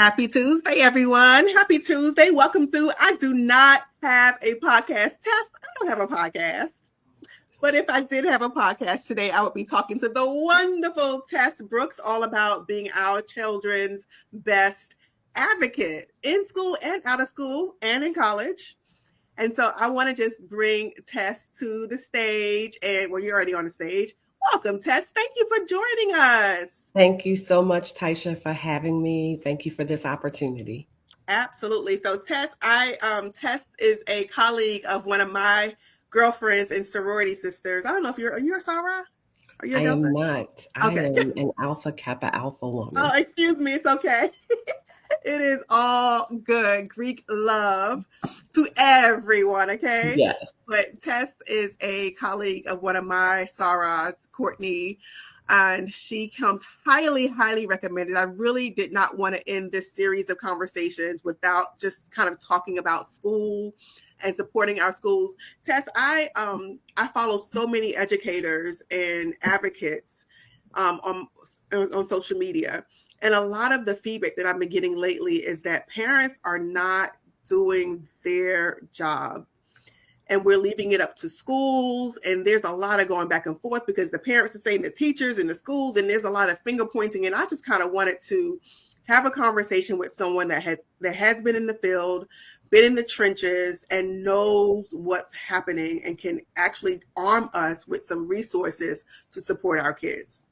Happy Tuesday, everyone. Happy Tuesday. Welcome to I Do Not Have a Podcast. Tess, I don't have a podcast. But if I did have a podcast today, I would be talking to the wonderful Tess Brooks all about being our children's best advocate in school and out of school and in college. And so I want to just bring Tess to the stage. And well, you're already on the stage. Welcome, Tess. Thank you for joining us. Thank you so much, Taisha, for having me. Thank you for this opportunity. Absolutely. So Tess is a colleague of one of my girlfriends and sorority sisters. I don't know if are you a Sarah? Are you a I Delta? am not. Okay. I am an Alpha Kappa Alpha woman. Oh, excuse me. It's okay. It is all good. Greek love to everyone, okay? Yes. But Tess is a colleague of one of my Sarahs, Courtney, and she comes highly, highly recommended. I really did not want to end this series of conversations without just kind of talking about school and supporting our schools. Tess, I follow so many educators and advocates on social media. And a lot of the feedback that I've been getting lately is that parents are not doing their job. And we're leaving it up to schools. And there's a lot of going back and forth because the parents are saying the teachers and the schools, and there's a lot of finger pointing. And I just kind of wanted to have a conversation with someone that has been in the field, been in the trenches, and knows what's happening and can actually arm us with some resources to support our kids.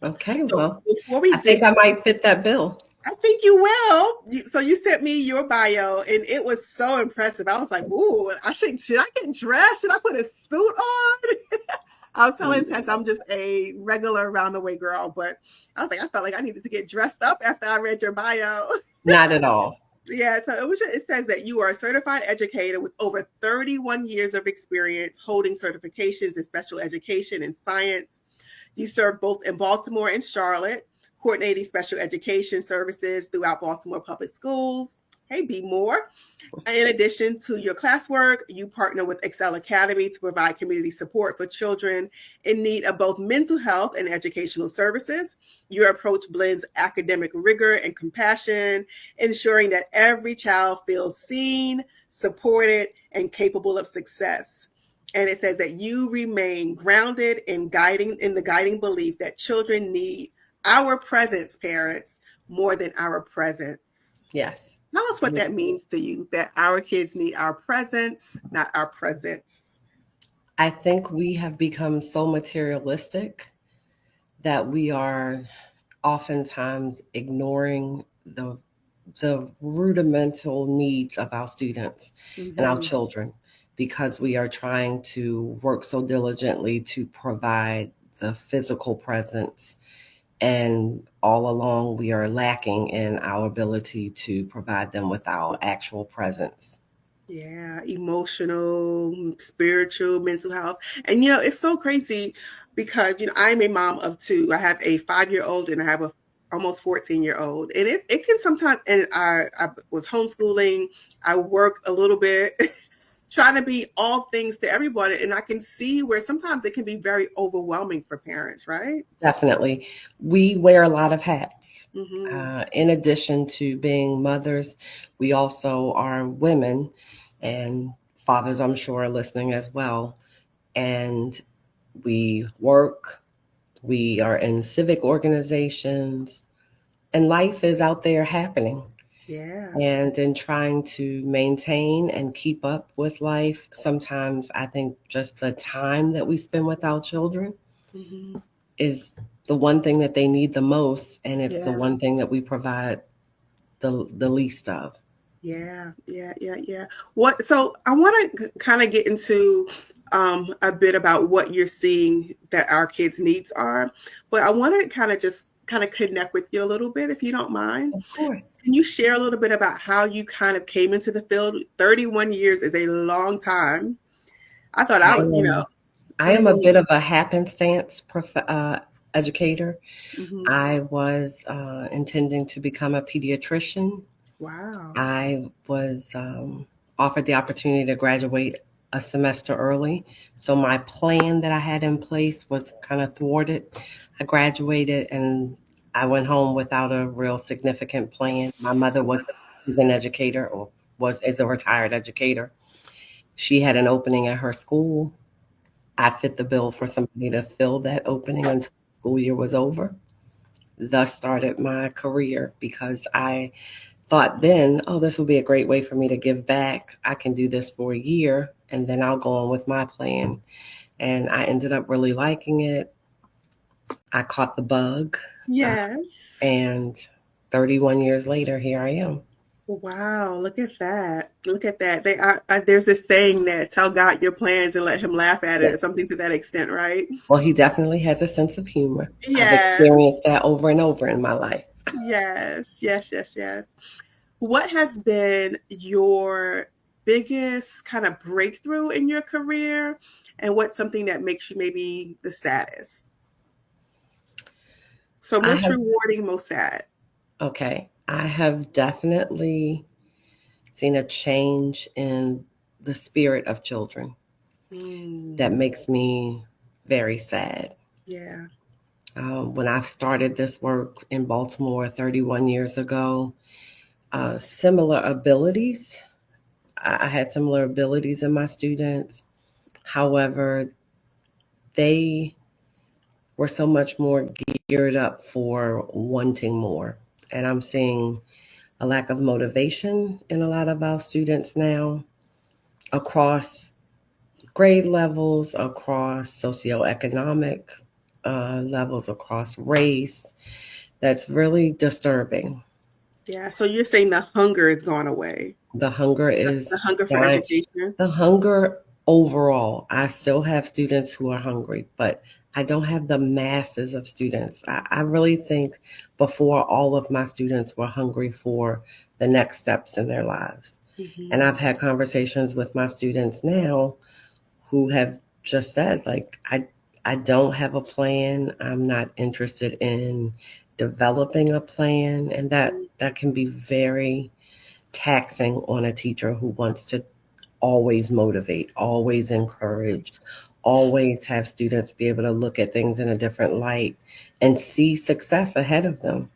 Okay, well, I think I might fit that bill. I think you will. So you sent me your bio, and it was so impressive. I was like, "Ooh, should I get dressed? Should I put a suit on?" I was telling Tess I'm just a regular round the way girl, but I was like, I felt like I needed to get dressed up after I read your bio. Not at all. Yeah, so it says that you are a certified educator with over 31 years of experience holding certifications in special education and science. You serve both in Baltimore and Charlotte, coordinating special education services throughout Baltimore Public Schools. Hey, Be More. In addition to your classwork, you partner with Excel Academy to provide community support for children in need of both mental health and educational services. Your approach blends academic rigor and compassion, ensuring that every child feels seen, supported, and capable of success. And it says that you remain grounded in the guiding belief that children need our presence, parents, more than our presence. Yes. Tell us what that means to you, that our kids need our presence, not our presence. I think we have become so materialistic that we are oftentimes ignoring the rudimental needs of our students and our children, because we are trying to work so diligently to provide the physical presence. And all along, we are lacking in our ability to provide them with our actual presence. Yeah, emotional, spiritual, mental health. And, it's so crazy because, I'm a mom of two. I have a 5-year-old and I have a almost 14-year-old. And it can sometimes, and I was homeschooling. I work a little bit. Trying to be all things to everybody. And I can see where sometimes it can be very overwhelming for parents, right? Definitely. We wear a lot of hats. In addition to being mothers, we also are women, and fathers, I'm sure, are listening as well. And we work, we are in civic organizations, and life is out there happening. Yeah. And in trying to maintain and keep up with life, sometimes I think just the time that we spend with our children is the one thing that they need the most. And it's the one thing that we provide the least of. Yeah. So I want to kind of get into a bit about what you're seeing that our kids' needs are. But I want to kind of connect with you a little bit, if you don't mind. Of course. Can you share a little bit about how you kind of came into the field? 31 years is a long time. I thought I am a bit of a happenstance educator. I was intending to become a pediatrician. Wow. I was offered the opportunity to graduate a semester early. So my plan that I had in place was kind of thwarted. I graduated and I went home without a real significant plan. My mother was an educator, or is a retired educator. She had an opening at her school. I fit the bill for somebody to fill that opening until the school year was over. Thus started my career, because I thought then, oh, this will be a great way for me to give back. I can do this for a year and then I'll go on with my plan. And I ended up really liking it. I caught the bug. Yes. And 31 years later, here I am. Wow, look at that. Look at that. There's this saying that tell God your plans and let him laugh at it, or something to that extent, right? Well, he definitely has a sense of humor. I've Yes. experienced that over and over in my life. Yes. Yes, yes, yes. What has been your biggest kind of breakthrough in your career, and what's something that makes you maybe the saddest? So most rewarding, most sad. Okay. I have definitely seen a change in the spirit of children that makes me very sad. Yeah. When I started this work in Baltimore 31 years ago, similar abilities. I had similar abilities in my students. However, they were so much more geared up for wanting more. And I'm seeing a lack of motivation in a lot of our students now, across grade levels, across socioeconomic levels, across race. That's really disturbing. Yeah. So you're saying the hunger is gone away. The hunger The is hunger for dying. education. The hunger overall, I still have students who are hungry, but I don't have the masses of students. I really think before, all of my students were hungry for the next steps in their lives. And I've had conversations with my students now who have just said, like, I don't have a plan. I'm not interested in developing a plan. And that can be very taxing on a teacher who wants to always motivate, always encourage, always have students be able to look at things in a different light and see success ahead of them.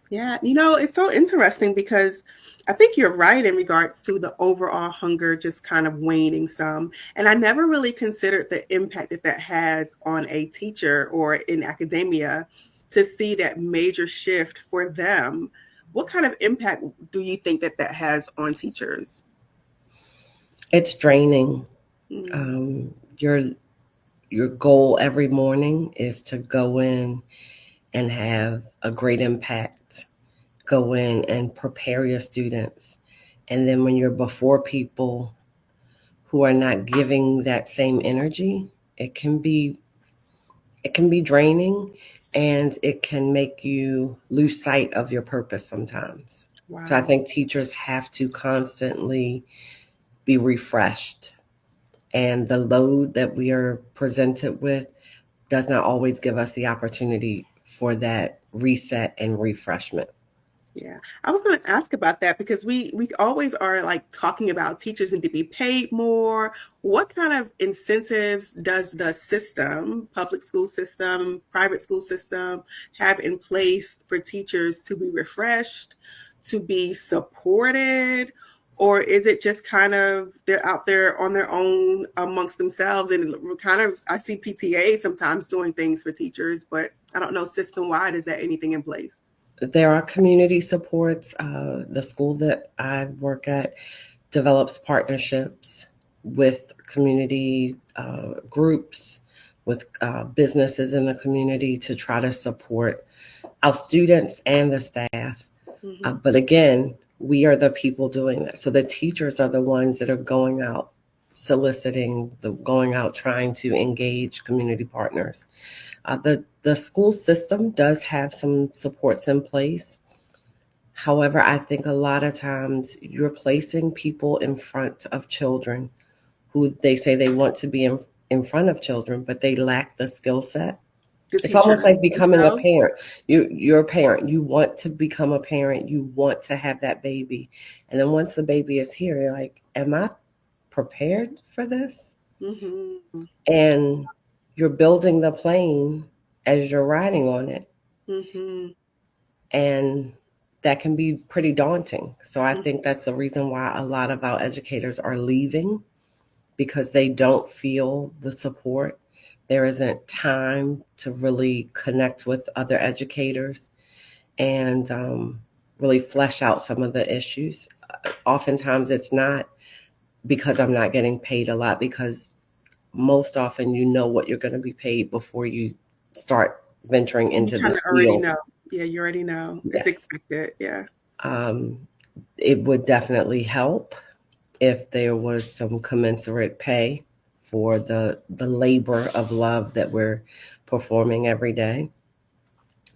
Yeah, it's so interesting because I think you're right in regards to the overall hunger just kind of waning some. And I never really considered the impact that that has on a teacher or in academia to see that major shift for them. What kind of impact do you think that that has on teachers? It's draining. Mm. Your goal every morning is to go in and have a great impact, go in and prepare your students. And then when you're before people who are not giving that same energy, it can be draining, and it can make you lose sight of your purpose sometimes. So I Wow. think teachers have to constantly be refreshed, and the load that we are presented with does not always give us the opportunity for that reset and refreshment. Yeah, I was going to ask about that because we always are like talking about teachers need to be paid more. What kind of incentives does the system, public school system, private school system, have in place for teachers to be refreshed, to be supported? Or is it just kind of they're out there on their own amongst themselves? And kind of, I see PTA sometimes doing things for teachers, but I don't know system wide, is there anything in place? There are community supports. The school that I work at develops partnerships with community groups, with businesses in the community to try to support our students and the staff. But again, we are the people doing that. So the teachers are the ones that are going out soliciting, going out trying to engage community partners. The school system does have some supports in place. However, I think a lot of times you're placing people in front of children who they say they want to be in front of children, but they lack the skill set. The It's almost teachers like becoming a themselves? parent. You're a parent. You want to become a parent. You want to have that baby. And then once the baby is here, you're like, am I prepared for this? Mm-hmm. And you're building the plane as you're riding on it. Mm-hmm. And that can be pretty daunting. So I think that's the reason why a lot of our educators are leaving, because they don't feel the support. There isn't time to really connect with other educators and really flesh out some of the issues. Oftentimes, it's not because I'm not getting paid a lot, because most often you know what you're going to be paid before you start venturing You into kind of this already field. know. Yeah, you already know. It's Yes. expected. Yeah. Um, it would definitely help if there was some commensurate pay for the labor of love that we're performing every day.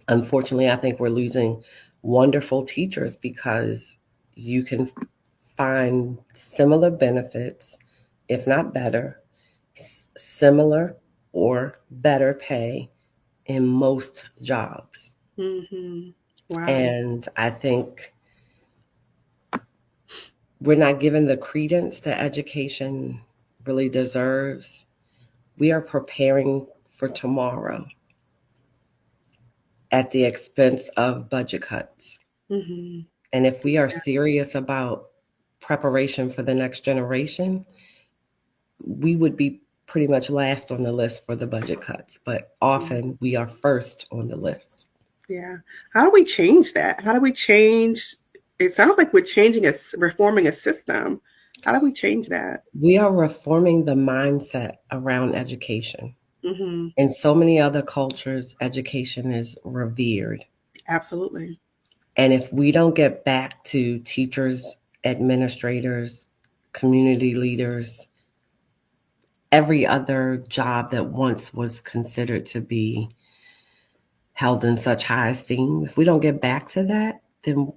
Unfortunately, I think we're losing wonderful teachers because you can find similar benefits, if not better, similar or better pay in most jobs. Mm-hmm. Wow. And I think we're not given the credence that education really deserves. We are preparing for tomorrow at the expense of budget cuts. Mm-hmm. And if we are serious about preparation for the next generation, we would be pretty much last on the list for the budget cuts, but often we are first on the list. Yeah. How do we change that? How do we change? It sounds like we're changing reforming a system. How do we change that? We are reforming the mindset around education. Mm-hmm. In so many other cultures, education is revered. Absolutely. And if we don't get back to teachers, administrators, community leaders, every other job that once was considered to be held in such high esteem, if we don't get back to that, then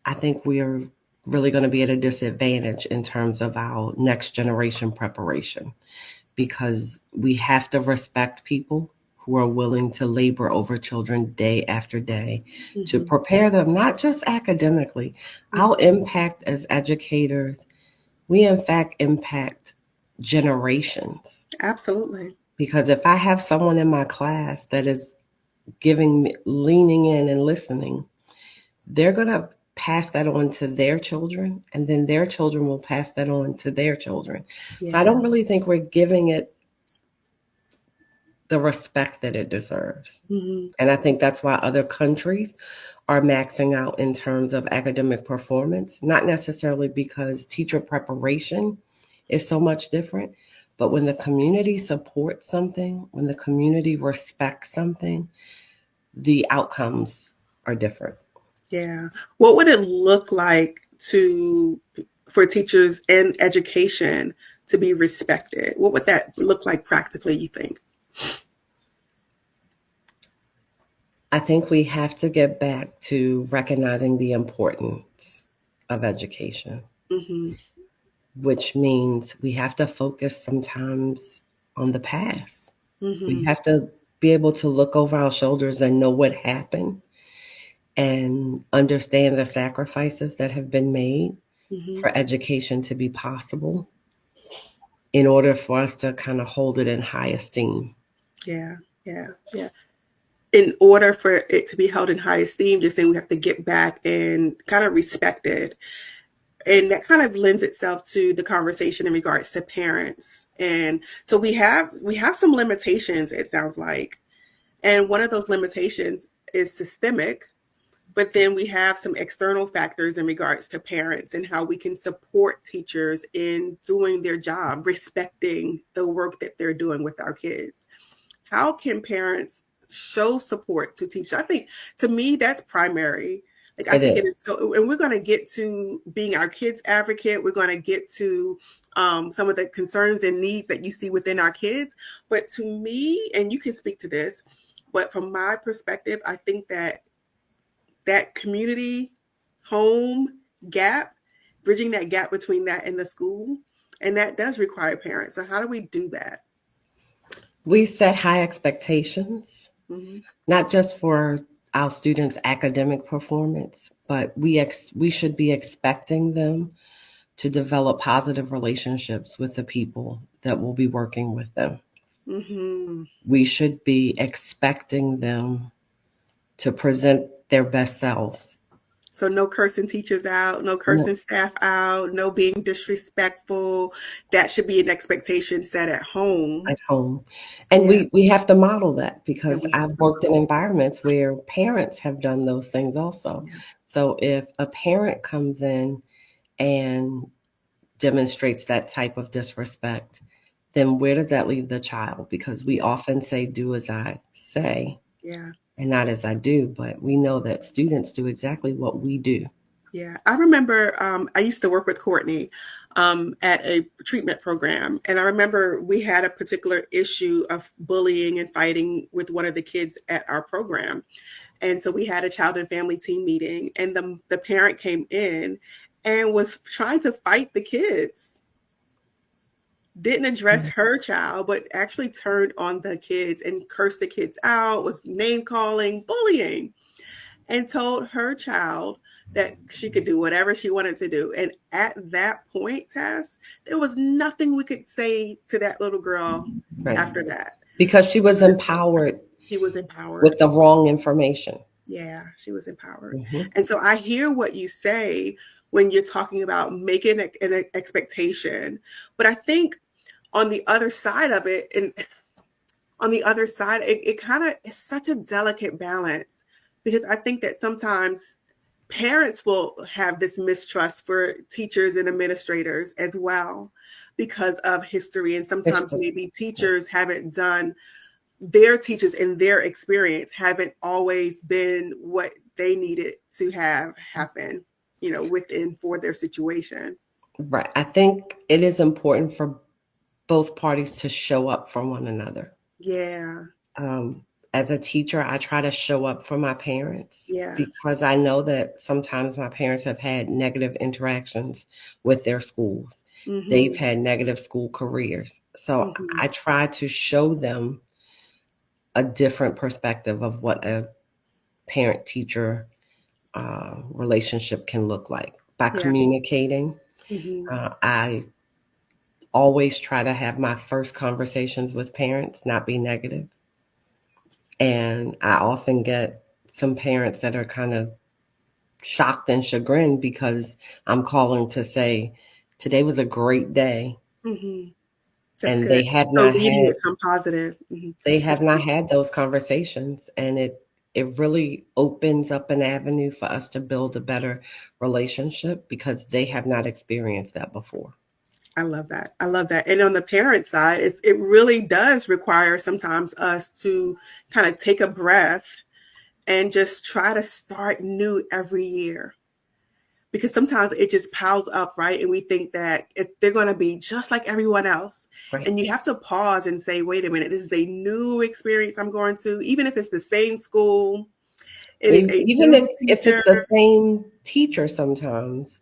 I think we are really going to be at a disadvantage in terms of our next generation preparation, because we have to respect people who are willing to labor over children day after day to Mm-hmm. prepare them, not just academically. Mm-hmm. Our impact as educators, we in fact impact generations. Absolutely. Because if I have someone in my class that is leaning in and listening, they're going to pass that on to their children, and then their children will pass that on to their children. So I Yeah. don't really think we're giving it the respect that it deserves. Mm-hmm. And I think that's why other countries are maxing out in terms of academic performance, not necessarily because teacher preparation is so much different, but when the community supports something, when the community respects something, the outcomes are different. Yeah. What would it look like for teachers in education to be respected? What would that look like practically, you think? I think we have to get back to recognizing the importance of education, Mm-hmm. which means we have to focus sometimes on the past. We Mm-hmm. have to be able to look over our shoulders and know what happened and understand the sacrifices that have been made Mm-hmm. for education to be possible in order for us to kind of hold it in high esteem. Yeah. Yeah. Yeah. In order for it to be held in high esteem, just saying we have to get back and kind of respect it. And that kind of lends itself to the conversation in regards to parents. And so we have some limitations, it sounds like. And one of those limitations is systemic, but then we have some external factors in regards to parents and how we can support teachers in doing their job, respecting the work that they're doing with our kids. How can parents show support to teachers? I think, to me, that's primary. Like, I It think it is. is so, and we're going to get to being our kids' advocate. We're going to get to some of the concerns and needs that you see within our kids. But to me, and you can speak to this, but from my perspective, I think that community home gap, bridging that gap between that and the school, and that does require parents. So how do we do that? We set high expectations, Mm-hmm. not just for our students' academic performance, but we should be expecting them to develop positive relationships with the people that will be working with them. Mm-hmm. We should be expecting them to present their best selves. So no cursing teachers out, no cursing staff out, no being disrespectful. That should be an expectation set at home. At home. And we have to model that, because I've worked in model. environments where parents have done those things also. Yeah. So if a parent comes in and demonstrates that type of disrespect, then where does that leave the child? Because we often say, do as I say, and not as I do. But we know that students do exactly what we do. Yeah, I remember I used to work with Courtney at a treatment program. And I remember we had a particular issue of bullying and fighting with one of the kids at our program. And so we had a child and family team meeting, and the parent came in and was trying to fight the kids. Didn't address her child, but actually turned on the kids and cursed the kids out, was name calling, bullying, and told her child that she could do whatever she wanted to do. And at that point, Tess, there was nothing we could say to that little girl after that. Because she was empowered. He was empowered. With the wrong information. Yeah, she was empowered. And so I hear what you say when you're talking about making an expectation. But I think on the other side of it, and on the other side, it kind of is such a delicate balance, because I think that sometimes parents will have this mistrust for teachers and administrators as well because of history. And sometimes maybe teachers haven't done, their teachers in their experience haven't always been what they needed to have happen, within for their situation. Right. I think it is important for both parties to show up for one another. Yeah. As a teacher, I try to show up for my parents. Yeah. Because I know that sometimes my parents have had negative interactions with their schools. They've had negative school careers. So I try to show them a different perspective of what a parent-teacher relationship can look like by communicating. I always try to have my first conversations with parents not be negative. And I often get some parents that are kind of shocked and chagrined because I'm calling to say, today was a great day. And they have not had some positive. They have not had those conversations, and it really opens up an avenue for us to build a better relationship because they have not experienced that before. I love that. I love that. And on the parent side, it really does require sometimes us to kind of take a breath and just try to start new every year. Because sometimes it just piles up, right? And we think that they're going to be just like everyone else. Right. And you have to pause and say, wait a minute, this is a new experience I'm going to, even if it's the same school. Even if it's the same teacher sometimes,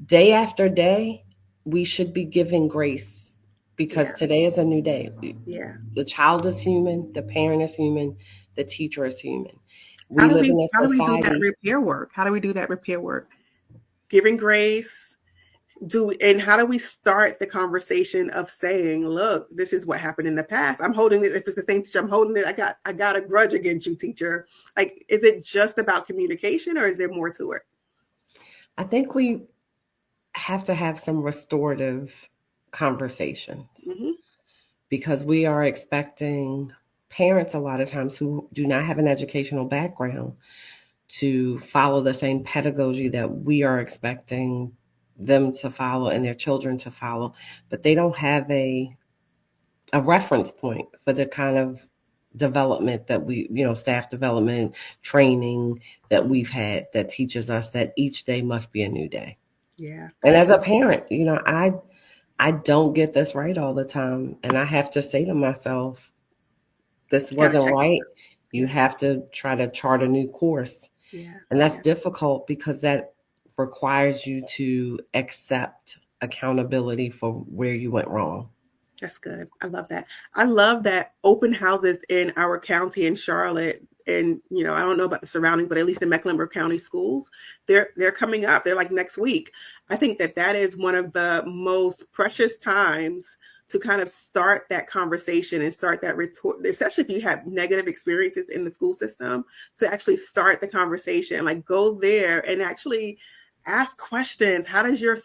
day after day, we should be giving grace because today is a new day. Yeah. The child is human, the parent is human, the teacher is human. How do we do that repair work? How do we do that repair work? Giving grace, and how do we start the conversation of saying, look, this is what happened in the past. I'm holding this. If it's the same teacher, I'm holding it. I got a grudge against you, teacher. Like, is it just about communication or is there more to it? I think we have to have some restorative conversations because we are expecting parents a lot of times who do not have an educational background to follow the same pedagogy that we are expecting them to follow and their children to follow, but they don't have a reference point for the kind of development that we, staff development, training that we've had that teaches us that each day must be a new day. Yeah. And as a parent, I don't get this right all the time. And I have to say to myself, this wasn't right. You have to try to chart a new course. Yeah. And that's difficult because that requires you to accept accountability for where you went wrong. That's good. I love that. I love that open houses in our county in Charlotte. And, I don't know about the surrounding, but at least in Mecklenburg County schools, they're coming up. They're like next week. I think that is one of the most precious times to kind of start that conversation and start that retort, especially if you have negative experiences in the school system, to actually start the conversation, like go there and actually ask questions. How does your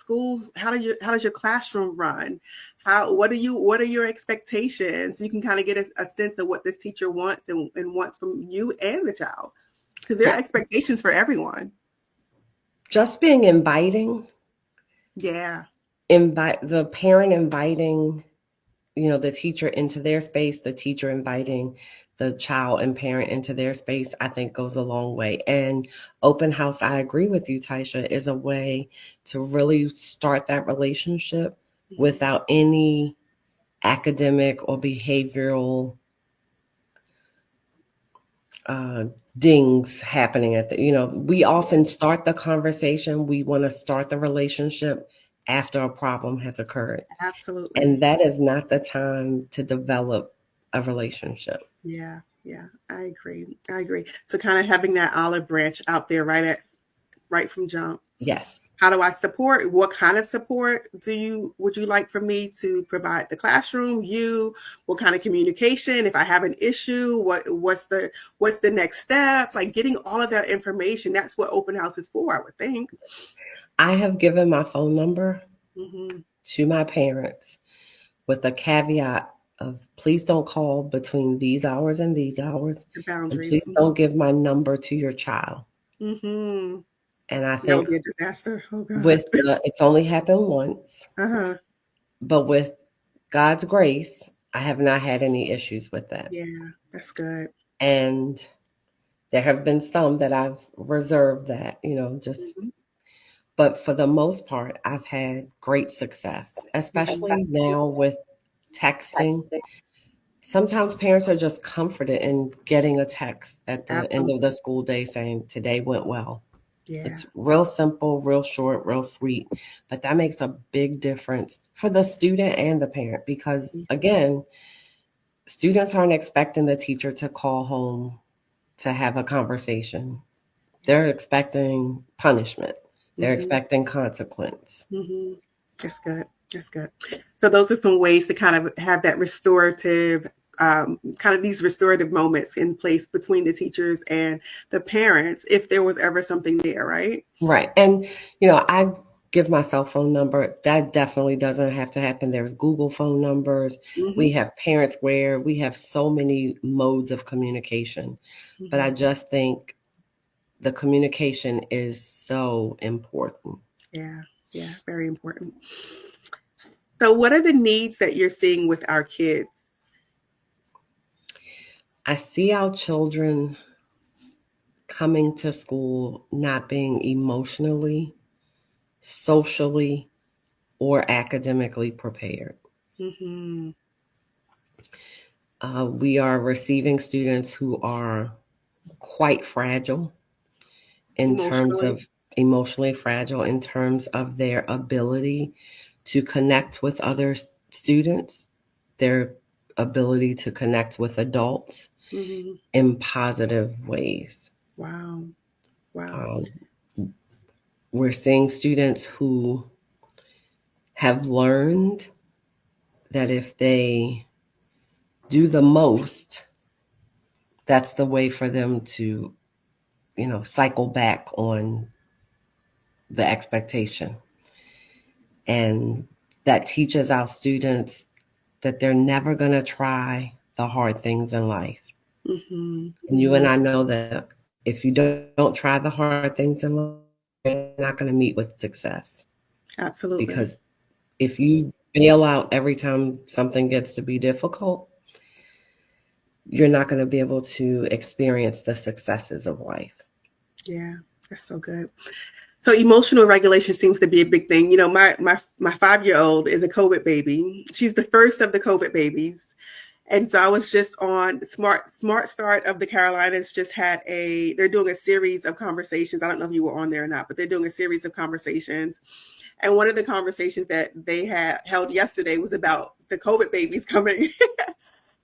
how does your classroom run? What are your expectations? You can kind of get a sense of what this teacher wants and wants from you and the child, because there are expectations for everyone. Just being inviting. Yeah. Invite the parent inviting, the teacher into their space, the teacher inviting the child and parent into their space, I think goes a long way. And open house, I agree with you, Taisha, is a way to really start that relationship without any academic or behavioral dings happening we often start the conversation. We want to start the relationship after a problem has occurred. Absolutely. And that is not the time to develop a relationship. Yeah. I agree. So kind of having that olive branch out there right from jump. Yes. How do I support? What kind of support would you like for me to provide the classroom? What kind of communication? If I have an issue, what's the next steps? Like getting all of that information. That's what open house is for, I would think. I have given my phone number to my parents with a caveat of please don't call between these hours and these hours. The boundaries. And please don't give my number to your child. Mm-hmm. And I think that would be a disaster. Oh, God. It's only happened once. Uh-huh. But with God's grace, I have not had any issues with that. Yeah, that's good. And there have been some that I've reserved that, but for the most part, I've had great success, especially now with texting. Sometimes parents are just comforted in getting a text at the end of the school day saying, today went well. Yeah. It's real simple, real short, real sweet, but that makes a big difference for the student and the parent because, again, students aren't expecting the teacher to call home to have a conversation. They're expecting punishment. They're expecting consequence. That's good. So those are some ways to kind of have that restorative kind of these restorative moments in place between the teachers and the parents, if there was ever something there, right? Right. And, I give my cell phone number. That definitely doesn't have to happen. There's Google phone numbers. We have ParentsWare. We have so many modes of communication. But I just think the communication is so important. Yeah, very important. So what are the needs that you're seeing with our kids? I see our children coming to school not being emotionally, socially, or academically prepared. We are receiving students who are quite fragile in terms of emotionally fragile in terms of their ability to connect with other students, their ability to connect with adults in positive ways. Wow. We're seeing students who have learned that if they do the most, that's the way for them to, cycle back on the expectation. And that teaches our students that they're never going to try the hard things in life. And you and I know that if you don't try the hard things in life, you're not going to meet with success. Absolutely. Because if you bail out every time something gets to be difficult, you're not going to be able to experience the successes of life. Yeah, that's so good. So emotional regulation seems to be a big thing. My 5-year-old is a COVID baby. She's the first of the COVID babies. And so I was just on Smart Start of the Carolinas they're doing a series of conversations. I don't know if you were on there or not, but they're doing a series of conversations. And one of the conversations that they had held yesterday was about the COVID babies coming.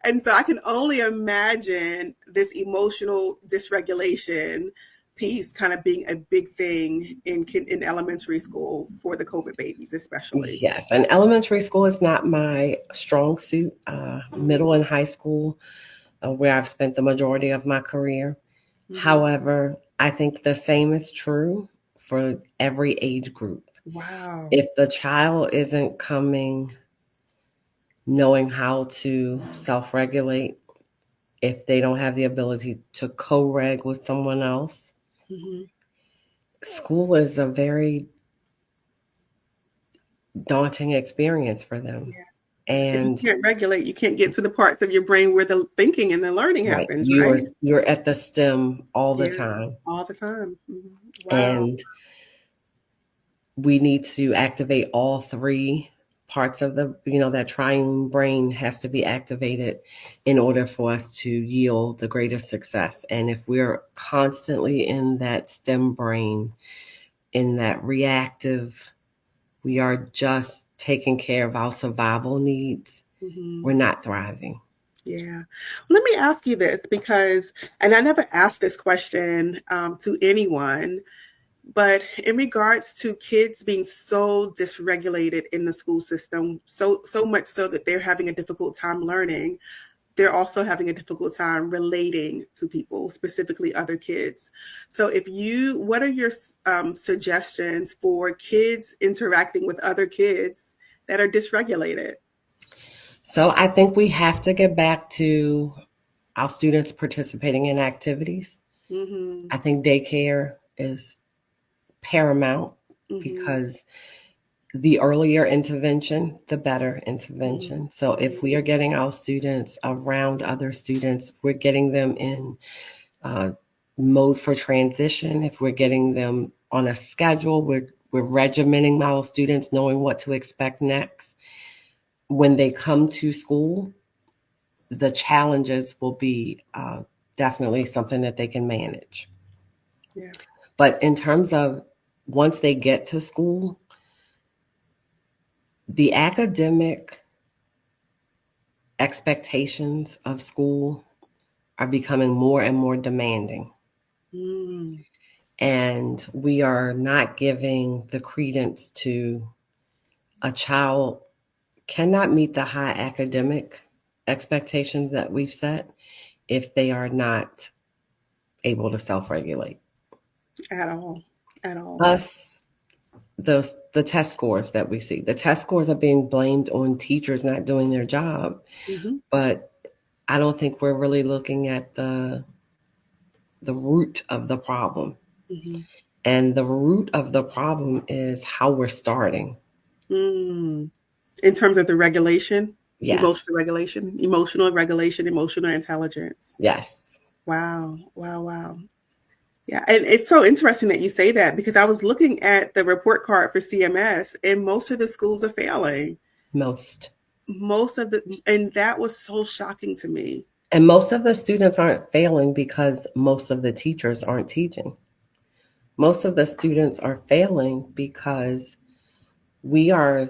And so I can only imagine this emotional dysregulation piece kind of being a big thing in elementary school for the COVID babies, especially. Yes, and elementary school is not my strong suit. Middle and high school, where I've spent the majority of my career. However, I think the same is true for every age group. Wow. If the child isn't coming knowing how to self-regulate, if they don't have the ability to co-reg with someone else, school is a very daunting experience for them. Yeah. And if you can't regulate, you can't get to the parts of your brain where the thinking and the learning right, happens, right? you're at the stem all the time. All the time. Wow. And we need to activate all three parts of the, that triune brain has to be activated in order for us to yield the greatest success. And if we're constantly in that stem brain, in that reactive, we are just taking care of our survival needs, we're not thriving. Yeah. Let me ask you this because, and I never asked this question to anyone, but in regards to kids being so dysregulated in the school system, so much so that they're having a difficult time learning, they're also having a difficult time relating to people, specifically other kids. So what are your suggestions for kids interacting with other kids that are dysregulated? So I think we have to get back to our students participating in activities. I think daycare is paramount because the earlier intervention, the better intervention. So if we are getting our students around other students, if we're getting them in mode for transition, if we're getting them on a schedule, we're regimenting our students, knowing what to expect next. When they come to school, the challenges will be definitely something that they can manage. Yeah. But in terms of once they get to school, the academic expectations of school are becoming more and more demanding. And we are not giving the credence to a child cannot meet the high academic expectations that we've set if they are not able to self-regulate. At all. Plus, the test scores that we see. The test scores are being blamed on teachers not doing their job. But I don't think we're really looking at the root of the problem. And the root of the problem is how we're starting. In terms of the regulation? Yes. Emotional regulation, emotional intelligence. Yes. Wow. Yeah, and it's so interesting that you say that because I was looking at the report card for CMS and most of the schools are failing. Most of and that was so shocking to me. And most of the students aren't failing because most of the teachers aren't teaching. Most of the students are failing because we are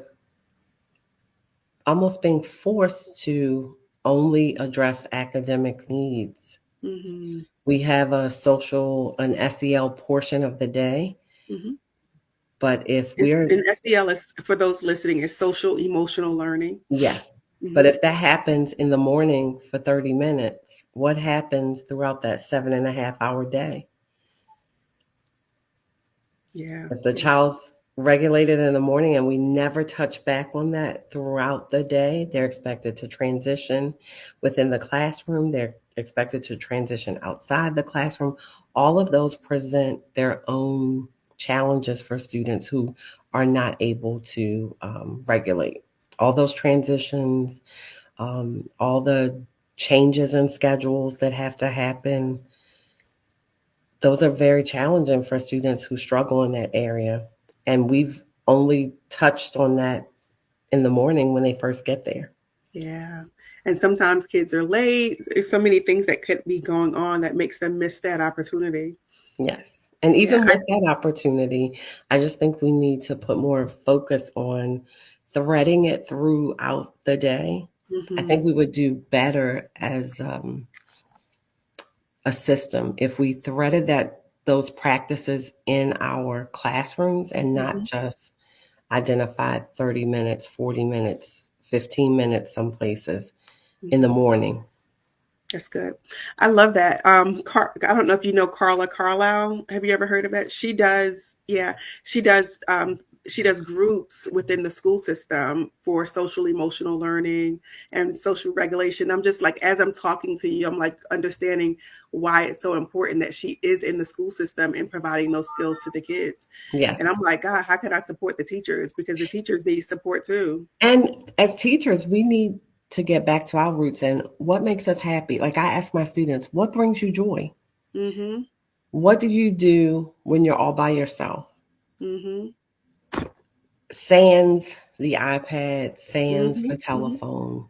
almost being forced to only address academic needs. We have an SEL portion of the day. But if we're... And SEL is, for those listening, is social emotional learning. Yes. But if that happens in the morning for 30 minutes, what happens throughout that 7.5-hour day? Yeah. If the child's regulated in the morning and we never touch back on that throughout the day, they're expected to transition within the classroom. They're expected to transition outside the classroom. All of those present their own challenges for students who are not able to regulate. All those transitions, all the changes in schedules that have to happen, those are very challenging for students who struggle in that area. And we've only touched on that in the morning when they first get there. Yeah. And sometimes kids are late. There's so many things that could be going on that makes them miss that opportunity. Yes. And even with that opportunity, I just think we need to put more focus on threading it throughout the day. I think we would do better as a system if we threaded that those practices in our classrooms and not just identify 30 minutes, 40 minutes, 15 minutes, some places in the morning. That's good. I love that. I don't know if you know Carla Carlisle. Have you ever heard of it? She does, she does groups within the school system for social emotional learning and social regulation. I'm just like, as I'm talking to you, I'm like understanding why it's so important that she is in the school system and providing those skills to the kids. Yes. And I'm like, God, how can I support the teachers? Because the teachers need support too. And as teachers, we need to get back to our roots and what makes us happy. Like I ask my students, what brings you joy? Mm-hmm. What do you do when you're all by yourself? Mm-hmm. Sans the iPad, sans Mm-hmm. the telephone,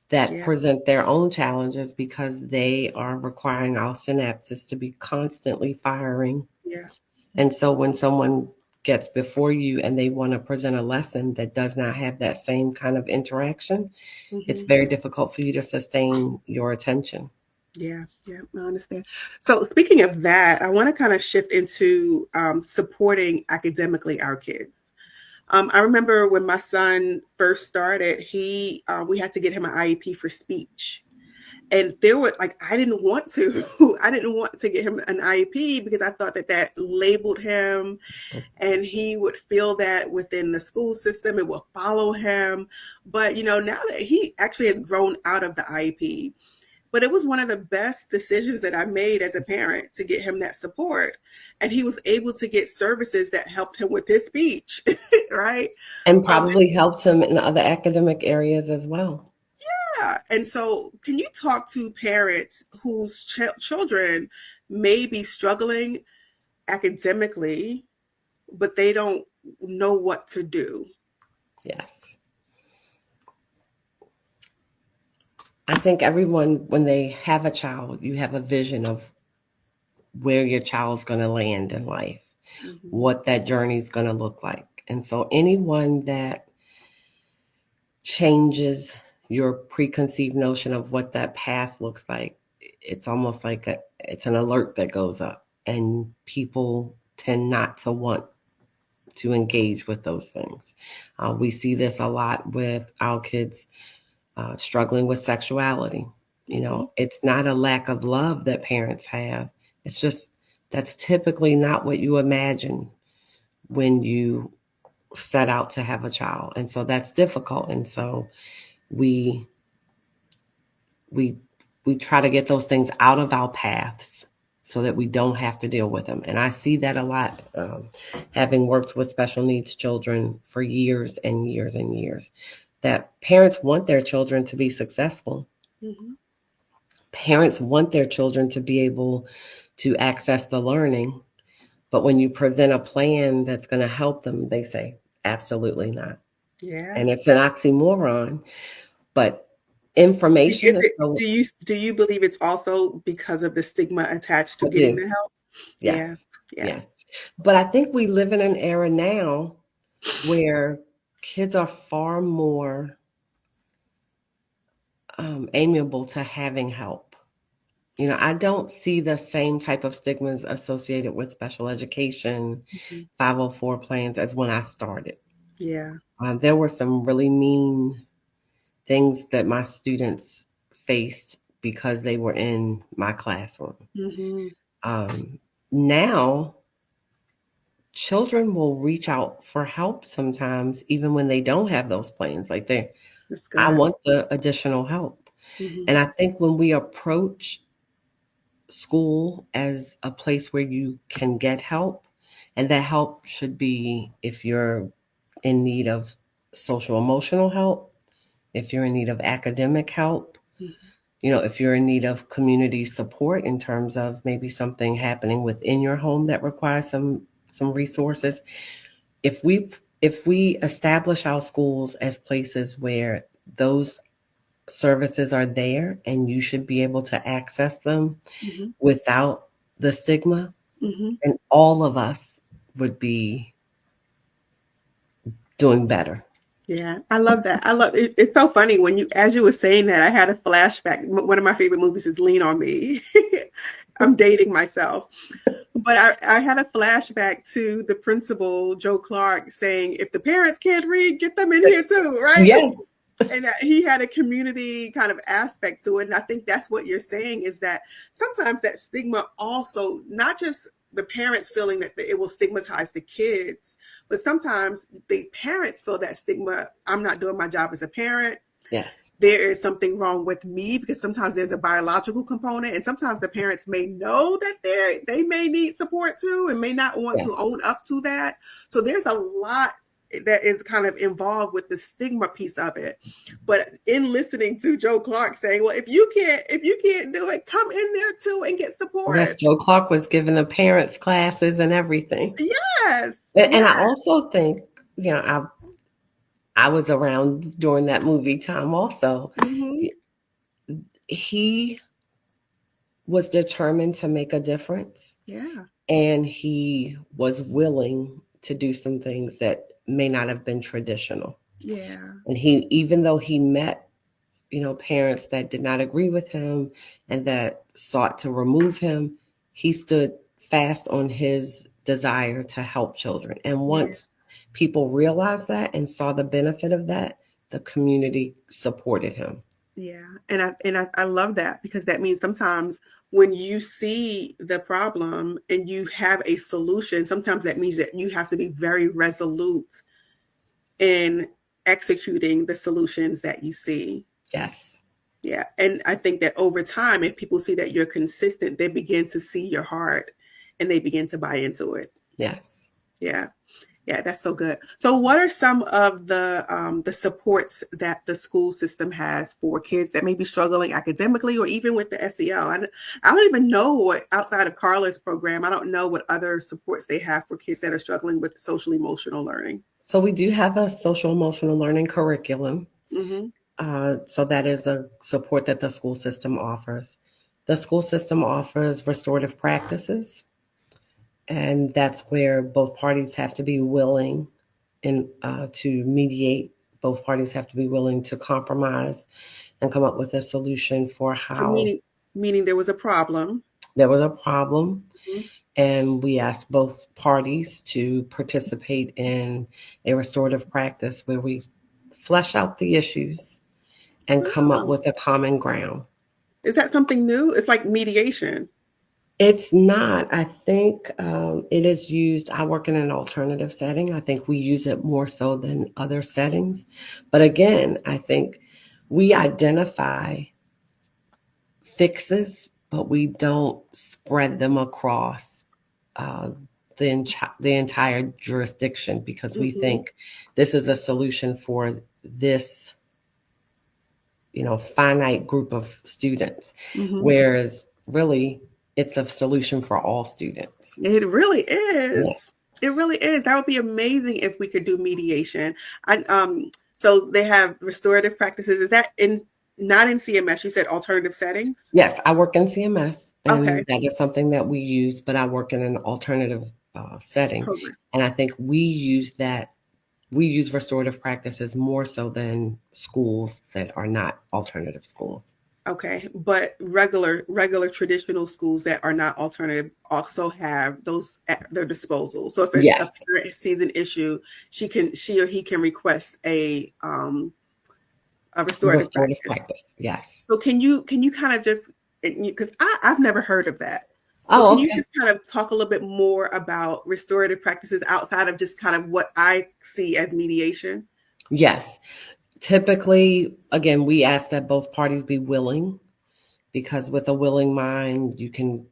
that Yeah. present their own challenges because they are requiring our synapses to be constantly firing. Yeah. And so when someone gets before you and they want to present a lesson that does not have that same kind of interaction, it's very difficult for you to sustain your attention. Yeah, I understand. So speaking of that, I want to kind of shift into supporting academically our kids. I remember when my son first started, we had to get him an IEP for speech. And there were like, I didn't want to, I didn't want to get him an IEP because I thought that labeled him and he would feel that within the school system, it will follow him. But, now that he actually has grown out of the IEP, but it was one of the best decisions that I made as a parent to get him that support. And he was able to get services that helped him with his speech, right? And probably helped him in other academic areas as well. Yeah. And so can you talk to parents whose children may be struggling academically, but they don't know what to do? Yes. I think everyone, when they have a child, you have a vision of where your child's going to land in life, what that journey is going to look like. And so anyone that changes your preconceived notion of what that path looks like, it's almost like it's an alert that goes up, and people tend not to want to engage with those things. We see this a lot with our kids struggling with sexuality. It's not a lack of love that parents have. It's just that's typically not what you imagine when you set out to have a child. And so that's difficult. And so we try to get those things out of our paths so that we don't have to deal with them. And I see that a lot, having worked with special needs children for years and years and years, that parents want their children to be successful. Parents want their children to be able to access the learning. But when you present a plan that's going to help them, they say, absolutely not. Yeah. And it's an oxymoron, but information. Do you believe it's also because of the stigma attached to getting the help? Yes. Yes. But I think we live in an era now where kids are far more amiable to having help. I don't see the same type of stigmas associated with special education, 504 plans as when I started. Yeah. There were some really mean things that my students faced because they were in my classroom. Now, children will reach out for help sometimes, even when they don't have those plans. Like I want the additional help. And I think when we approach school as a place where you can get help, and that help should be if you're in need of social emotional help, if you're in need of academic help, if you're in need of community support in terms of maybe something happening within your home that requires some resources. If we establish our schools as places where those services are there and you should be able to access them without the stigma, then all of us would be doing better. Yeah, I love that. I love it. It's so funny as you were saying that, I had a flashback. One of my favorite movies is Lean on Me. I'm dating myself. But I had a flashback to the principal, Joe Clark, saying, if the parents can't read, get them in here too, right? Yes. And he had a community kind of aspect to it. And I think that's what you're saying, is that sometimes that stigma also, not just the parents feeling that it will stigmatize the kids, but sometimes the parents feel that stigma. I'm not doing my job as a parent. Yes. There is something wrong with me, because sometimes there's a biological component, and sometimes the parents may know that they may need support too and may not want to own up to that. So there's a lot that is kind of involved with the stigma piece of it. But in listening to Joe Clark saying, well, if you can't do it, come in there too and get support. Yes, Joe Clark was giving the parents classes and everything. Yes. And I also think, I was around during that movie time also. Mm-hmm. He was determined to make a difference. Yeah. And he was willing to do some things that may not have been traditional. Yeah. And even though he met, parents that did not agree with him and that sought to remove him, he stood fast on his desire to help children. And once people realized that and saw the benefit of that, the community supported him. Yeah. And I love that, because that means sometimes when you see the problem and you have a solution, sometimes that means that you have to be very resolute in executing the solutions that you see. Yes. Yeah. And I think that over time, if people see that you're consistent, they begin to see your heart and they begin to buy into it. Yes. Yeah. Yeah, that's so good. So what are some of the supports that the school system has for kids that may be struggling academically or even with the SEL? I don't even know what, outside of Carla's program, I don't know what other supports they have for kids that are struggling with social emotional learning. So we do have a social emotional learning curriculum. Mm-hmm. So that is a support that the school system offers. The school system offers restorative practices. And that's where both parties have to be willing to mediate. Both parties have to be willing to compromise and come up with a solution for how. So meaning there was a problem. There was a problem. Mm-hmm. And we asked both parties to participate in a restorative practice where we flesh out the issues and come up with a common ground. Is that something new? It's like mediation. It's not. I think it is used. I work in an alternative setting. I think we use it more so than other settings. But again, I think we identify fixes, but we don't spread them across the entire jurisdiction, because we think this is a solution for this, finite group of students, whereas really, it's a solution for all students. It really is. Yes. It really is. That would be amazing if we could do mediation. So they have restorative practices. Is that not in CMS? You said alternative settings? Yes, I work in CMS. And that is something that we use, but I work in an alternative setting. Program. And I think we use restorative practices more so than schools that are not alternative schools. Okay, but regular traditional schools that are not alternative also have those at their disposal. So if a parent sees an issue, she or he can request a restorative practice. Yes. So can you kind of just, because I've never heard of that. So can you just kind of talk a little bit more about restorative practices outside of just kind of what I see as mediation? Yes. Typically, again, we ask that both parties be willing, because with a willing mind, you can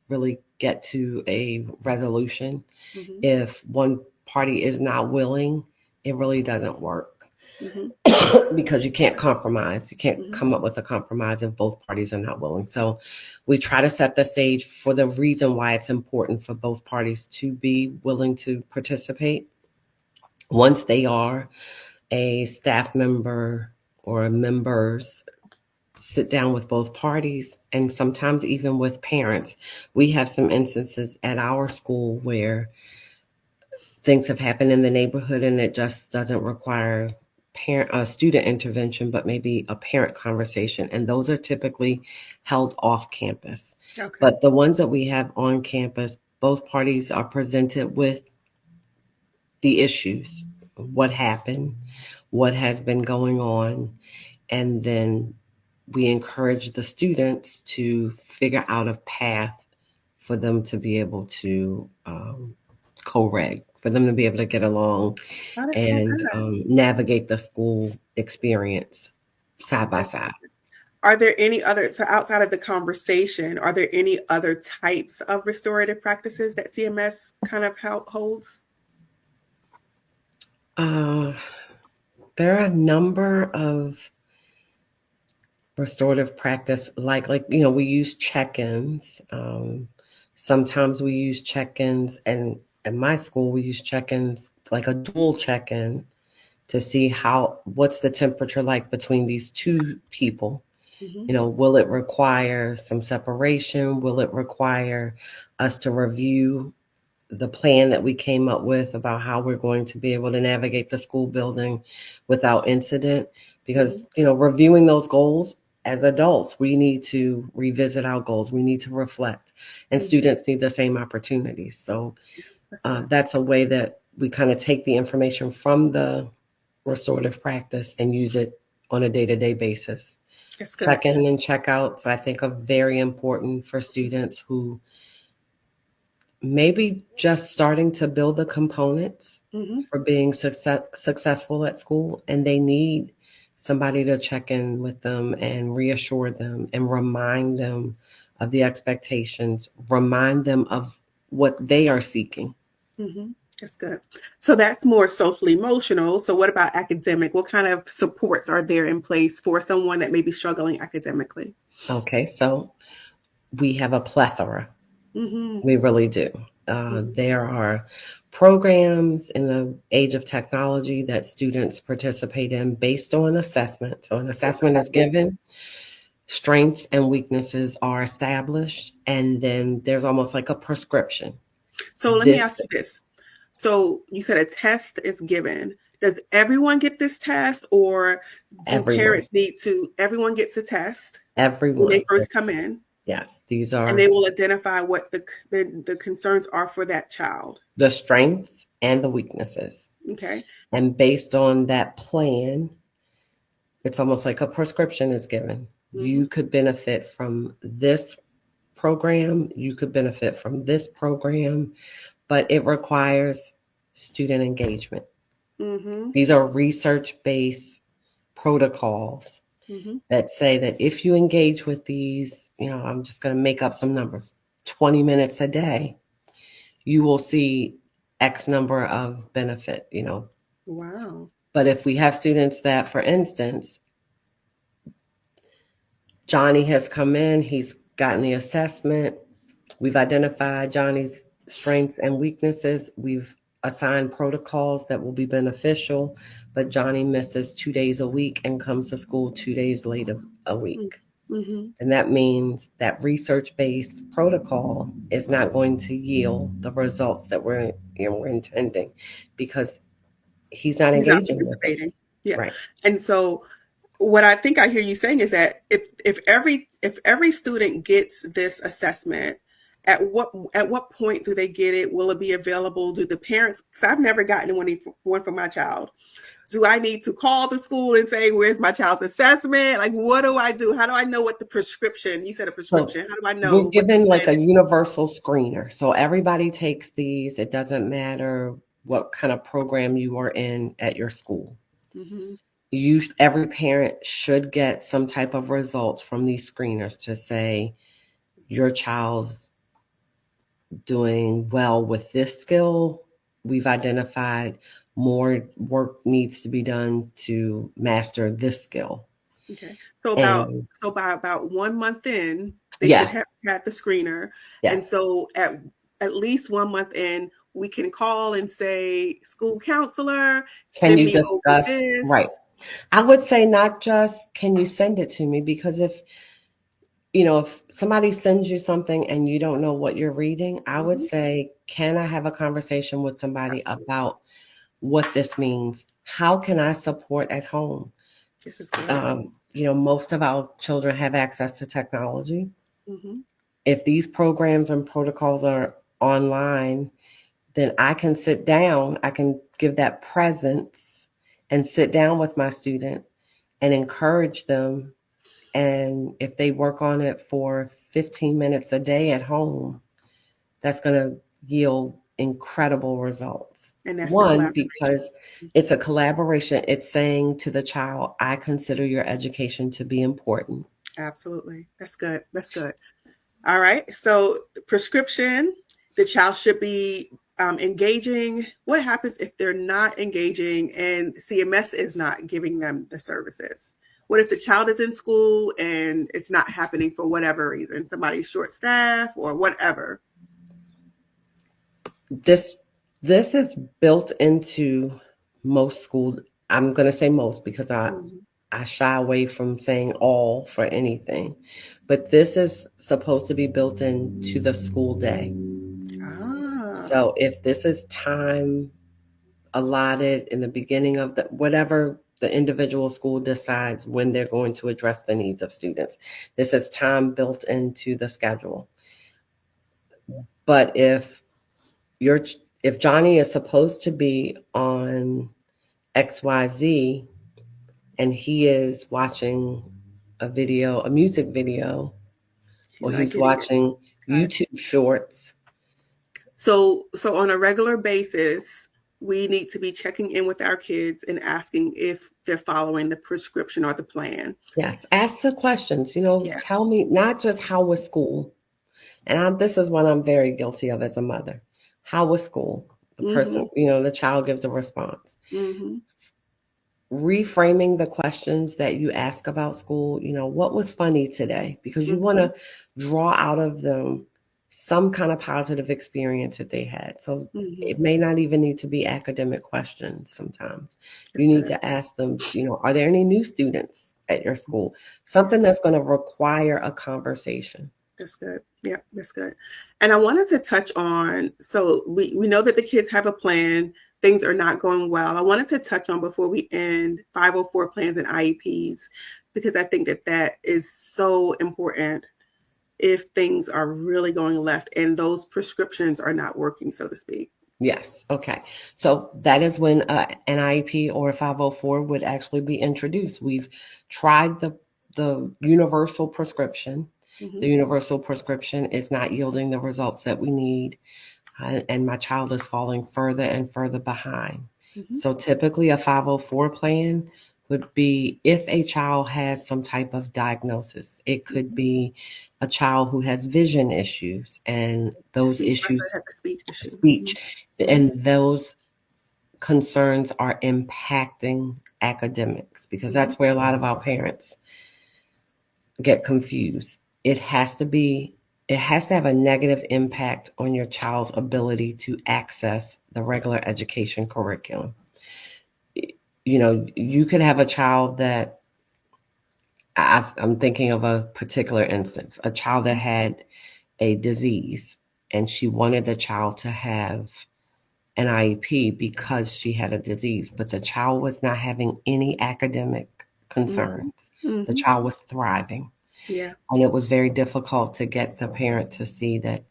really get to a resolution. Mm-hmm. If one party is not willing, it really doesn't work, because you can't compromise. You can't come up with a compromise if both parties are not willing. So we try to set the stage for the reason why it's important for both parties to be willing to participate. Once they are, a staff member or members sit down with both parties, and sometimes even with parents. We have some instances at our school where things have happened in the neighborhood and it just doesn't require student intervention, but maybe a parent conversation. And those are typically held off campus. Okay. But the ones that we have on campus, both parties are presented with the issues, what happened, what has been going on, and then we encourage the students to figure out a path for them to be able to co-reg, for them to be able to get along That is so and good. navigate the school experience side by side. Are there any other, so outside of the conversation, are there any other types of restorative practices that CMS kind of holds? There are a number of restorative practice, like we use check-ins. Sometimes we use check-ins, and in my school we use check-ins, like a dual check-in, to see what's the temperature like between these two people. Will it require some separation? Will it require us to review the plan that we came up with about how we're going to be able to navigate the school building without incident? Because, reviewing those goals, as adults, we need to revisit our goals. We need to reflect, and students need the same opportunities. So that's a way that we kind of take the information from the restorative practice and use it on a day-to-day basis. Check-in and check-outs, I think, are very important for students who maybe just starting to build the components for being successful at school, and they need somebody to check in with them and reassure them and remind them of the expectations, remind them of what they are seeking. That's good. So that's more social emotional. So what about academic? What kind of supports are there in place for someone that may be struggling academically? Okay, so we have a plethora. We really do. There are programs in the age of technology that students participate in based on assessment. So an assessment is given, strengths and weaknesses are established, and then there's almost like a prescription. So let me ask you this. So you said a test is given. Does everyone get this test, or do parents need to? Everyone gets a test. Everyone. When they first come in. Yes, these are. And they will identify what the concerns are for that child. The strengths and the weaknesses. Okay. And based on that plan, it's almost like a prescription is given. You could benefit from this program. You could benefit from this program, but it requires student engagement. These are research-based protocols that say that if you engage with these, I'm just going to make up some numbers, 20 minutes a day, you will see X number of benefit, Wow. But if we have students that, for instance, Johnny has come in, he's gotten the assessment, we've identified Johnny's strengths and weaknesses, we've assigned protocols that will be beneficial, but Johnny misses 2 days a week and comes to school 2 days late a week. And that means that research-based protocol is not going to yield the results that we're intending, because he's not engaging with it. Yeah. Right. And so what I think I hear you saying is that if every student gets this assessment, at what point do they get it? Will it be available? Do the parents? Because I've never gotten one for my child. Do I need to call the school and say, where's my child's assessment? Like, what do I do? How do I know what the prescription? You said a prescription. How do I know? We're given like a universal screener. So everybody takes these. It doesn't matter what kind of program you are in at your school. Every parent should get some type of results from these screeners to say your child's doing well with this skill. We've identified more work needs to be done to master this skill. Okay. So by about 1 month in, they should have had the screener. Yes. And so at least 1 month in, we can call and say, school counselor, can you discuss this? Right. I would say not just can you send it to me, because if somebody sends you something and you don't know what you're reading, I would say, can I have a conversation with somebody about what this means? How can I support at home? This is good. Most of our children have access to technology. If these programs and protocols are online, then I can sit down, I can give that presence and sit down with my student and encourage them. And if they work on it for 15 minutes a day at home, that's going to yield incredible results. And that's the One, collaboration. because it's a collaboration. It's saying to the child, I consider your education to be important. Absolutely. That's good. That's good. All right. So the prescription, the child should be engaging. What happens if they're not engaging and CMS is not giving them the services? What if the child is in school and it's not happening for whatever reason? Somebody's short staff or whatever. This is built into most schools. I'm going to say most because I shy away from saying all for anything, but this is supposed to be built into the school day. So if this is time allotted in the beginning of the whatever the individual school decides when they're going to address the needs of students, this is time built into the schedule. But if Johnny is supposed to be on XYZ and he is watching a music video, or he's watching YouTube shorts. So on a regular basis, we need to be checking in with our kids and asking if they're following the prescription or the plan. Yes. Ask the questions, tell me not just how was school. And this is what I'm very guilty of as a mother. How was school? The person, the child gives a response. Reframing the questions that you ask about school, what was funny today? Because you want to draw out of them some kind of positive experience that they had. So it may not even need to be academic questions sometimes. You need to ask them, are there any new students at your school? Something that's going to require a conversation. That's good. Yeah, that's good. And I wanted to touch on, so we know that the kids have a plan. Things are not going well. I wanted to touch on before we end 504 plans and IEPs, because I think that is so important if things are really going left and those prescriptions are not working, so to speak. Yes. Okay. So that is when an IEP or a 504 would actually be introduced. We've tried the universal prescription. The universal prescription is not yielding the results that we need. And my child is falling further and further behind. So typically a 504 plan would be if a child has some type of diagnosis. It could be a child who has vision issues and those speech, and those concerns are impacting academics, because that's where a lot of our parents get confused. It has to have a negative impact on your child's ability to access the regular education curriculum. You could have a child that, I'm thinking of a particular instance, a child that had a disease and she wanted the child to have an IEP because she had a disease, but the child was not having any academic concerns. The child was thriving. Yeah. And it was very difficult to get the parent to see that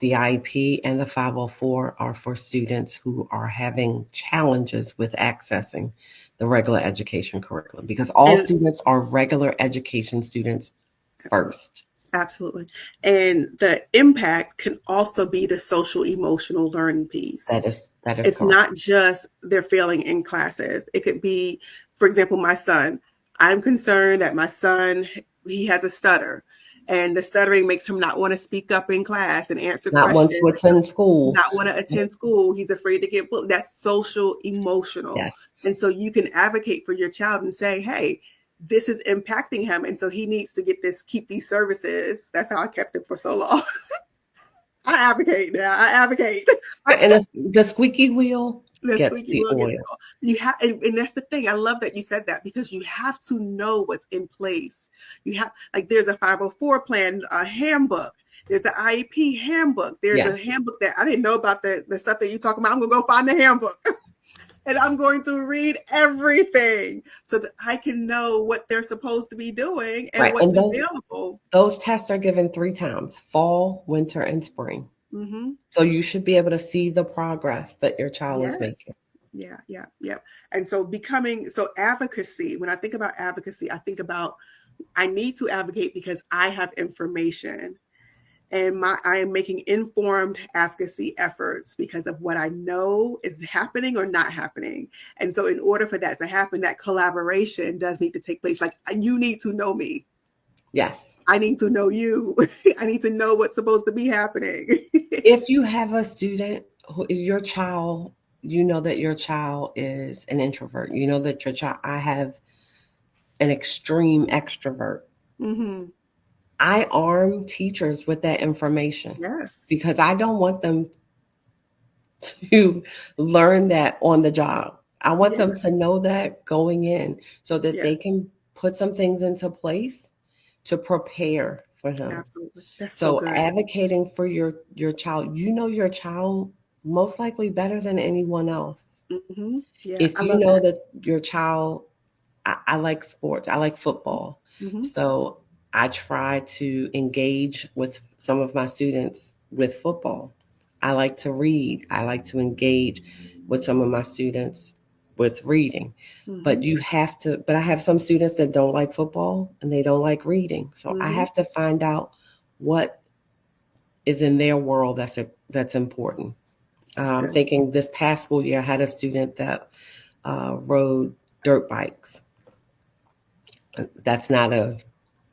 the IEP and the 504 are for students who are having challenges with accessing the regular education curriculum, because all students are regular education students first. Absolutely. And the impact can also be the social emotional learning piece. That is it's correct. Not just they're failing in classes. It could be, for example, my son. I'm concerned that my son, he has a stutter, and the stuttering makes him not want to speak up in class and answer questions. Not want to attend school. Not want to attend school. He's afraid to get bullied. That's social emotional. Yes. And so you can advocate for your child and say, hey, this is impacting him, and so he needs to keep these services. That's how I kept it for so long. I advocate now. I advocate. And the squeaky wheel gets the oil. You have, and that's the thing. I love that you said that, because you have to know what's in place. You have, there's a 504 plan, a handbook. There's the IEP handbook. There's a handbook that I didn't know about, the stuff that you're talking about. I'm gonna go find the handbook. And I'm going to read everything so that I can know what they're supposed to be doing and what's available. Those tests are given 3 times: fall, winter, and spring. Mm-hmm. So you should be able to see the progress that your child is Yes. making. Yeah. And so advocacy, when I think about advocacy, I think about I need to advocate because I have information and I am making informed advocacy efforts because of what I know is happening or not happening. And so in order for that to happen, that collaboration does need to take place. Like you need to know me. Yes. I need to know you. I need to know what's supposed to be happening. If you have a student who your child, you know that your child is an introvert. You know that your child, I have an extreme extrovert. Mm-hmm. I arm teachers with that information Yes. because I don't want them to learn that on the job. I want them Yes. to know that going in so that Yes. they can put some things into place to prepare for him. Absolutely. That's so So good. advocating for your child, you know your child most likely better than anyone else. Mm-hmm. Yeah, If I you love know that. that your child, I like sports, I like football. Mm-hmm. So I try to engage with some of my students with football. I like to read. I like to engage with some of my students with reading. Mm-hmm. But but I have some students that don't like football and they don't like reading. So I Mm-hmm. have to find out what is in their world that's important. That's good. Thinking this past school year, I had a student that rode dirt bikes. That's not a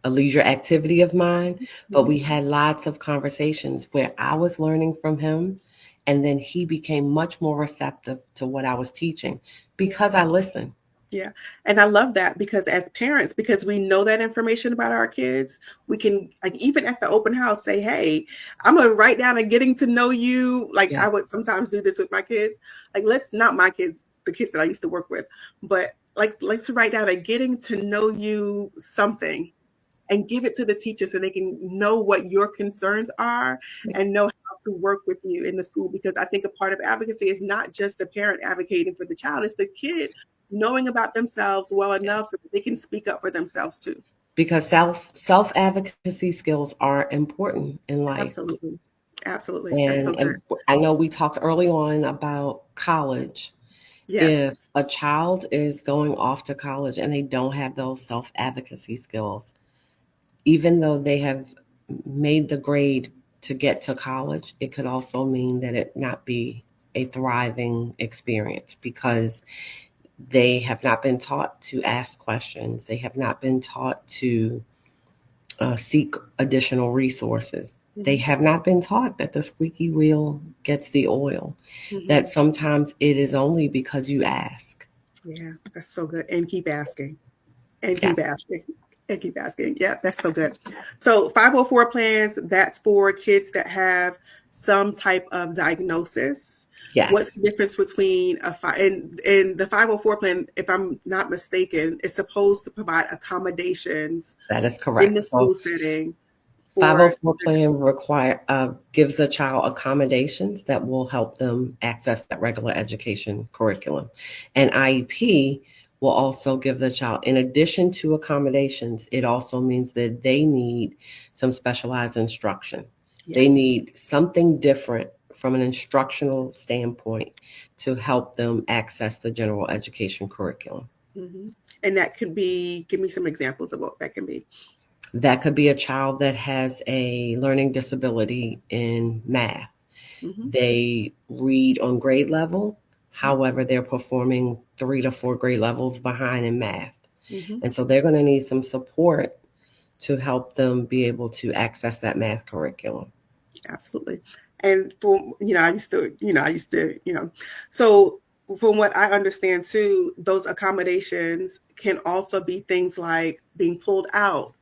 leisure activity of mine, but Mm-hmm. we had lots of conversations where I was learning from him, and then he became much more receptive to what I was teaching because I listened. Yeah. And I love that because as parents, because we know that information about our kids, we can like even at the open house say, hey, I'm gonna write down a getting to know you. Like Yeah, I would sometimes do this with my kids. Like let's not my kids, the kids that I used to work with, but like let's write down a getting to know you something and give it to the teacher so they can know what your concerns are and know how to work with you in the school. Because I think a part of advocacy is not just the parent advocating for the child, it's the kid knowing about themselves well enough so that they can speak up for themselves too. because self advocacy skills are important in life. Absolutely. Absolutely. That's so good. And I know we talked early on about college. If Yes. a child is going off to college and they don't have those self advocacy skills, even though they have made the grade to get to college, it could also mean that it not be a thriving experience because they have not been taught to ask questions. They have not been taught to seek additional resources. They Mm-hmm. have not been taught that the squeaky wheel gets the oil, Mm-hmm. that sometimes it is only because you ask. Yeah, that's so good. And keep asking. And Yeah. keep asking. And keep asking. Yeah, that's so good. So 504 plans, that's for kids that have some type of diagnosis. What's Yes, the difference between and the 504 plan, if I'm not mistaken, is supposed to provide accommodations that is in the correct. So school setting for 504 plan gives the child accommodations that will help them access that regular education curriculum. And IEP will also give the child, in addition to accommodations, it also means that they need some specialized instruction. They yes. need something different from an instructional standpoint to help them access the general education curriculum. Hmm. And that could be, give me some examples of what that can be. That could be a child that has a learning disability in math. Hmm. They read on grade level, however, they're performing 3 to 4 grade levels behind in math. Hmm. And so they're going to need some support to help them be able to access that math curriculum. Absolutely. And for I used to, so from what I understand too, those accommodations can also be things like being pulled out,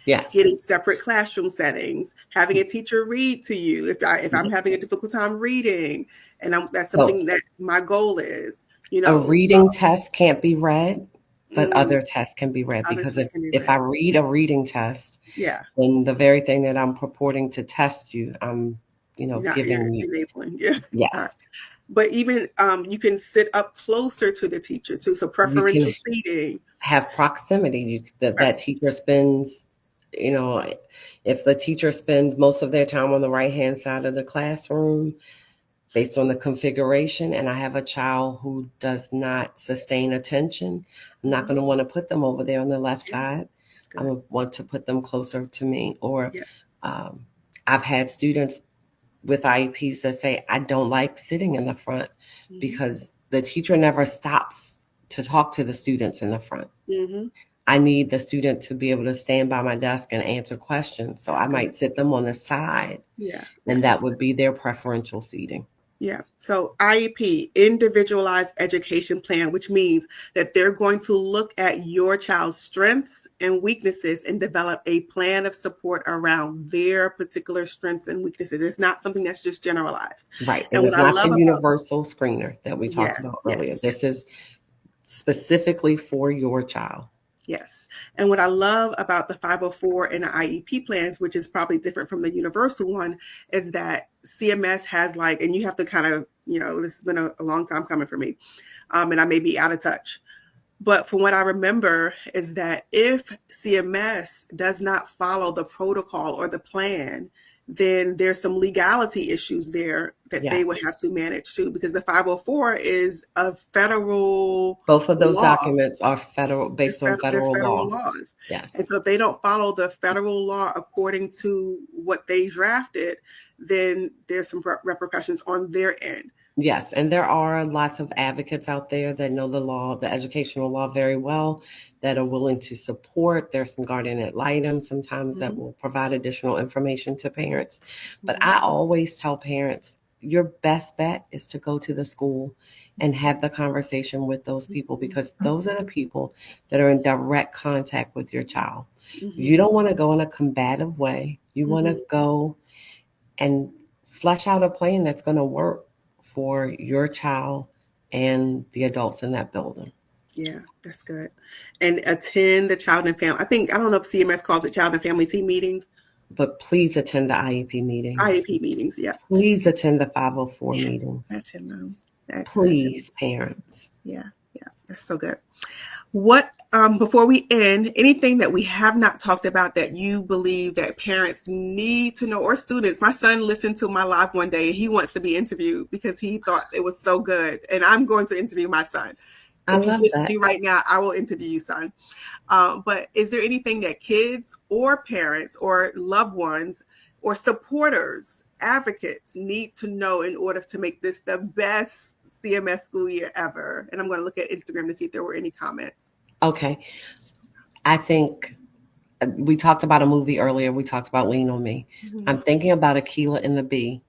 Yes. getting separate classroom settings, having a teacher read to you if I'm having a difficult time reading, and that's So something that my goal is, a reading test can't be read, but mm, other tests can be read other because tests can be if I read. read a reading test, Yeah, then the very thing that I'm purporting to test you, I'm, you're giving you. enabling. Yeah. All right. Yes. But even you can sit up closer to the teacher too. So You can preferential seating. have proximity. That That's teacher spends You know, if the teacher spends most of their time on the right-hand side of the classroom, based on the configuration, and I have a child who does not sustain attention, I'm not going to want to put them over there on the left side. I would want to put them closer to me. Or I've had students with IEPs that say, I don't like sitting in the front because the teacher never stops to talk to the students in the front. I need the student to be able to stand by my desk and answer questions. So I might sit them on the side. And that would be their preferential seating. Yeah. So IEP, individualized education plan, which means that they're going to look at your child's strengths and weaknesses and develop a plan of support around their particular strengths and weaknesses. It's not something that's just generalized. Right. And it's not the universal screener that we talked about earlier. This is specifically for your child. Yes. And what I love about the 504 and the IEP plans, which is probably different from the universal one, is that CMS has and you have to kind of, this has been a long time coming for me, and I may be out of touch. But from what I remember is that if CMS does not follow the protocol or the plan, then there's some legality issues there that they would have to manage too, because the 504 is a federal. Both of those documents are federal, based on federal laws. Yes. And so if they don't follow the federal law according to what they drafted, then there's some repercussions on their end. Yes, and there are lots of advocates out there that know the law, the educational law very well, that are willing to support. There's some guardian ad litem sometimes that will provide additional information to parents. But I always tell parents, your best bet is to go to the school and have the conversation with those people, because those are the people that are in direct contact with your child. You don't want to go in a combative way. You want to go and flesh out a plan that's going to work for your child and the adults in that building. Yeah, that's good. And attend the child and family. I don't know if CMS calls it child and family team meetings. But please attend the IEP meetings. IEP meetings, yeah. Please attend the 504 meetings. Attend them. Please, parents. Yeah, that's so good. What, before we end, anything that we have not talked about that you believe that parents need to know, or students? My son listened to my live one day and he wants to be interviewed because he thought it was so good. And I'm going to interview my son. If he's listening to you right now, I will interview you, son. But is there anything that kids or parents or loved ones or supporters, advocates need to know in order to make this the best CMS school year ever? And I'm going to look at Instagram to see if there were any comments. Okay. I think we talked about a movie earlier. We talked about Lean on Me. I'm thinking about Akeelah and the Bee,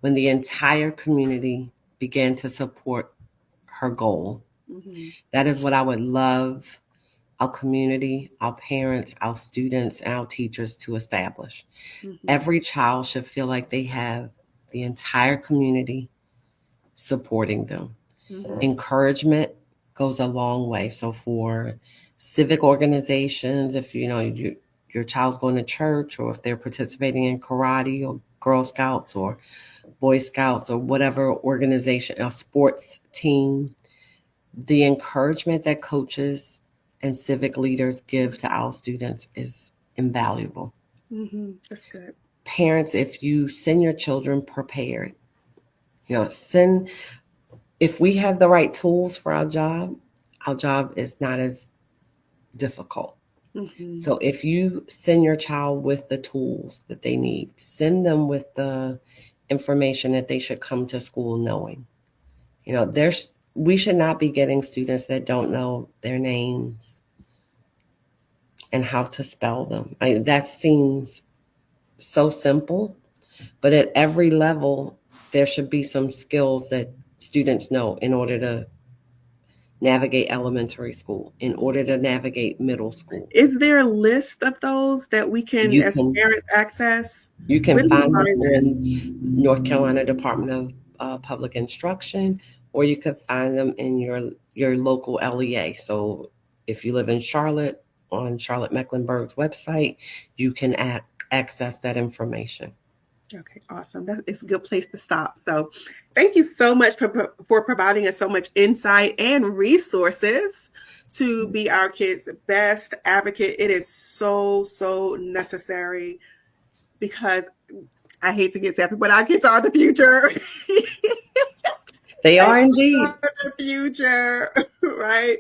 when the entire community began to support her goal. That is what I would love our community, our parents, our students, and our teachers to establish. Every child should feel like they have the entire community supporting them. Encouragement goes a long way. So for civic organizations, if your child's going to church, or if they're participating in karate or Girl Scouts or Boy Scouts or whatever organization or sports team, the encouragement that coaches and civic leaders give to our students is invaluable. That's good. Parents, if you send your children prepared, if we have the right tools for our job is not as difficult. So if you send your child with the tools that they need, send them with the information that they should come to school knowing. We should not be getting students that don't know their names and how to spell them. That seems so simple, but at every level, there should be some skills that students know in order to navigate elementary school, in order to navigate middle school. Is there a list of those that we can, as parents, access? You can find them in North Carolina Department of Public Instruction, or you could find them in your local LEA. So if you live in Charlotte, on Charlotte Mecklenburg's website, you can access that information. Okay, awesome. That is a good place to stop. So thank you so much for providing us so much insight and resources to be our kids' best advocate. It is so, so necessary, because I hate to get sappy, but our kids are the future. They are indeed. The future, right?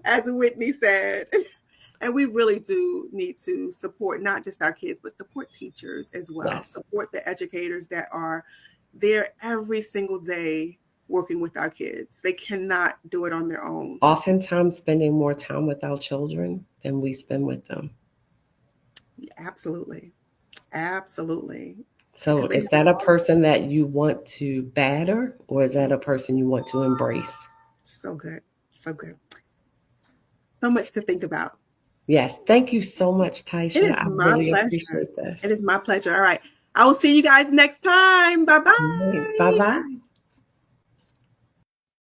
As Whitney said. And we really do need to support not just our kids, but support teachers as well. Yes. Support the educators that are there every single day working with our kids. They cannot do it on their own. Oftentimes spending more time with our children than we spend with them. Absolutely. Absolutely. So is that a person that you want to batter, or is that a person you want to embrace? So good. So good. So much to think about. Yes. Thank you so much, Taisha. It is my pleasure. Appreciate this. It is my pleasure. All right. I will see you guys next time. Bye-bye. Bye-bye.